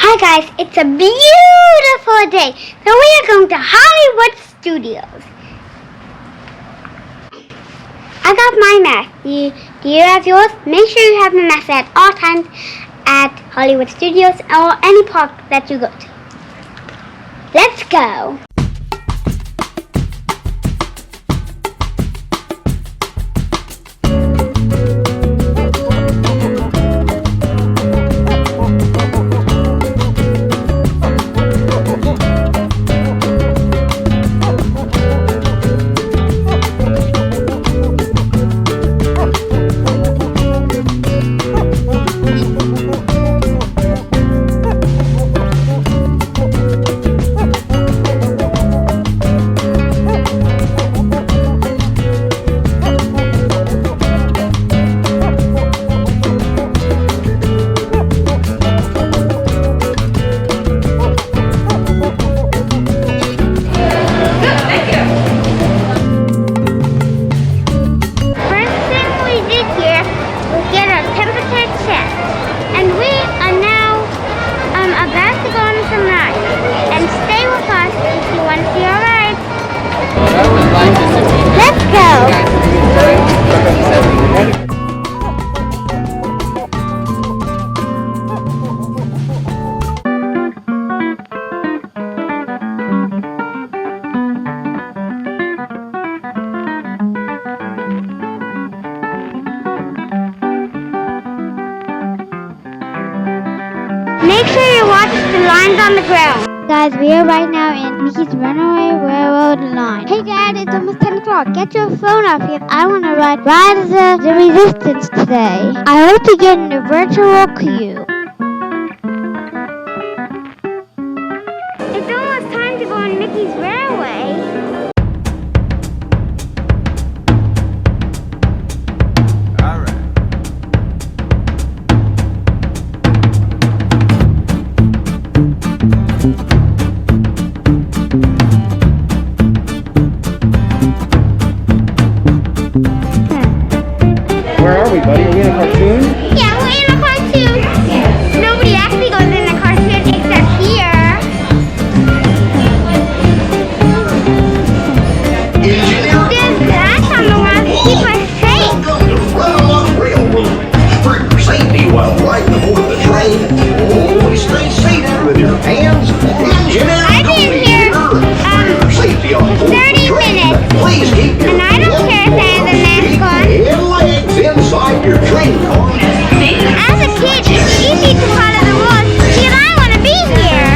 Hi guys, it's a beautiful day. So we are going to Hollywood Studios. I got my mask. Do you have yours? Make sure you have the mask at all times at Hollywood Studios or any park that you go to. Let's go. Make sure you watch the lines on the ground. Guys, we are right now in Mickey's Runaway Railroad line. Hey Dad, it's almost 10 o'clock. Get your phone off here. I want to ride the Resistance today. I hope to get in the virtual queue. It's almost time to go on Mickey's Railway. Where are we, buddy? Are we in a cartoon? Yeah, we're in a cartoon. Nobody actually goes in a cartoon except here. There's glass on the wall to keep us safe. Welcome to Runaway Railroad. For your safety while riding aboard the train, always stay seated with your hands engine out. I've been here For your safety on board 30 the train, minutes. please keep your And I don't care if I have the mask on. and legs inside your train car. As a kid, it's easy to follow the rules because I want to be here.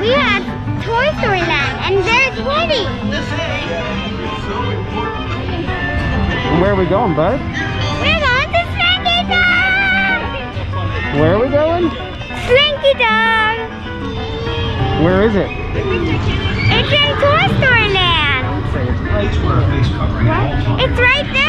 We are at Toy Story Land, and there's Woody. And where are we going, bud? We're going to Slinky Dog. Where are we going? Slinky Dog. Where is it? It's in Toy Story Land. It's right there.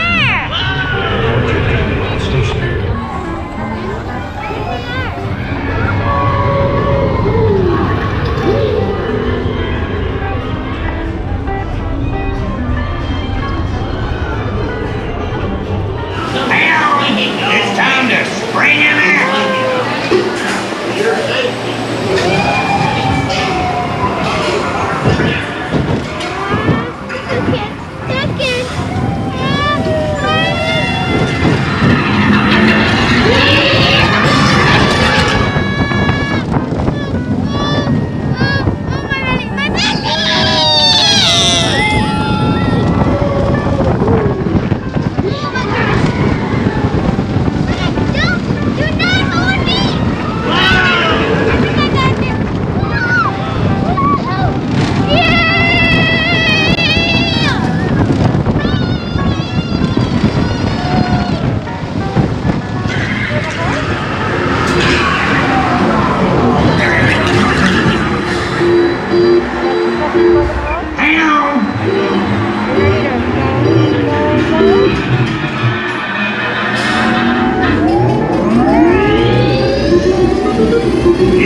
It's time to spring in there. Okay.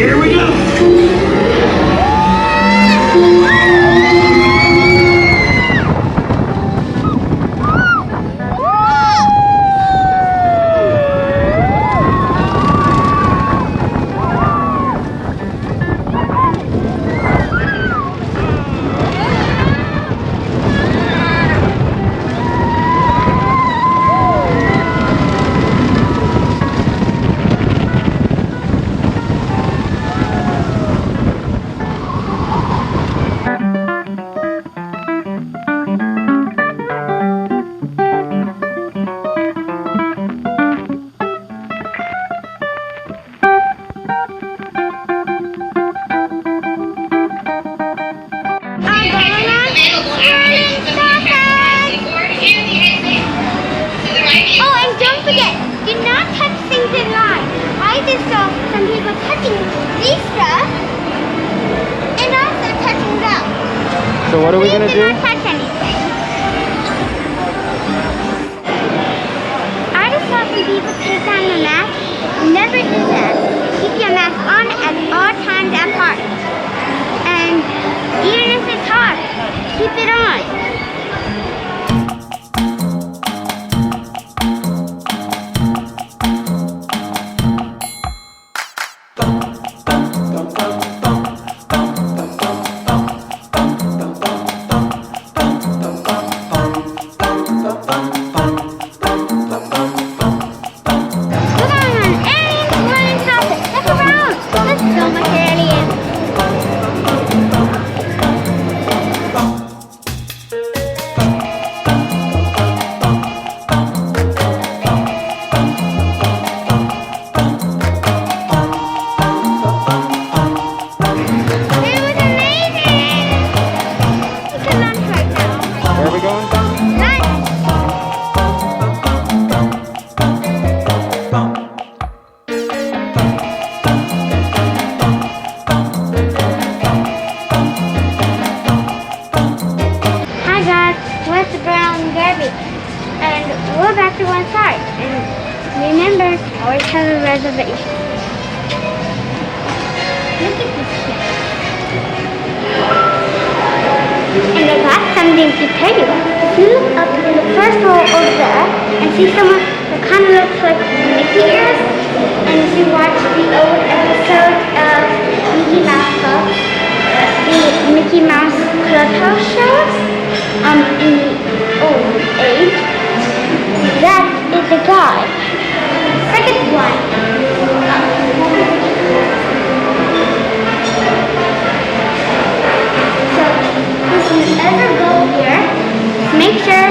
Here we go. Oh, and don't forget, do not touch things in line. I just saw some people touching these stuff and also touching them. So what are we gonna Please do? do not touch anything. I just saw some people take down the mask. Never do that. Keep your mask on at all times at parks. And even if it's hot, keep it on. We're back to one side, and remember, always have a reservation. Look at this kid. And I got something to tell you. If you look up in the first row over there and see someone that kind of looks like Mickey ears, and if you watch the old episodes of Mickey Mouse Club, the Mickey Mouse Clubhouse shows, in the old age, that is the guy. Second one. So, if you ever go here, make sure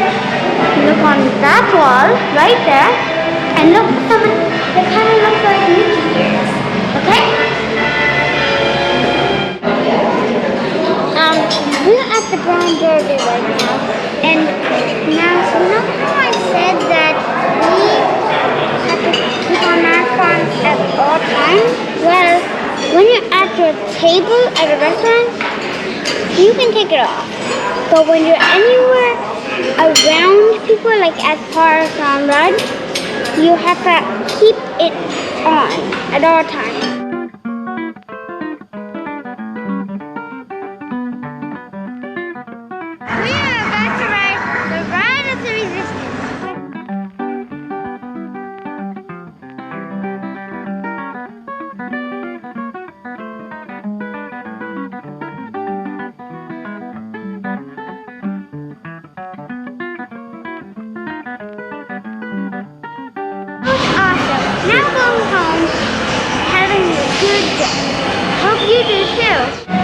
you look on that wall right there and look for someone that kind of looks like Mickey ears. Okay? We're at the Brown Derby right now, and now, you know how I said that we have to keep our mask on at all times? Well, when you're at your table at a restaurant, you can take it off. But when you're anywhere around people, like at parks on rides, you have to keep it on at all times. We are about to ride the Ride of the Resistance. Awesome. Now going home, having a good day. Hope you do too.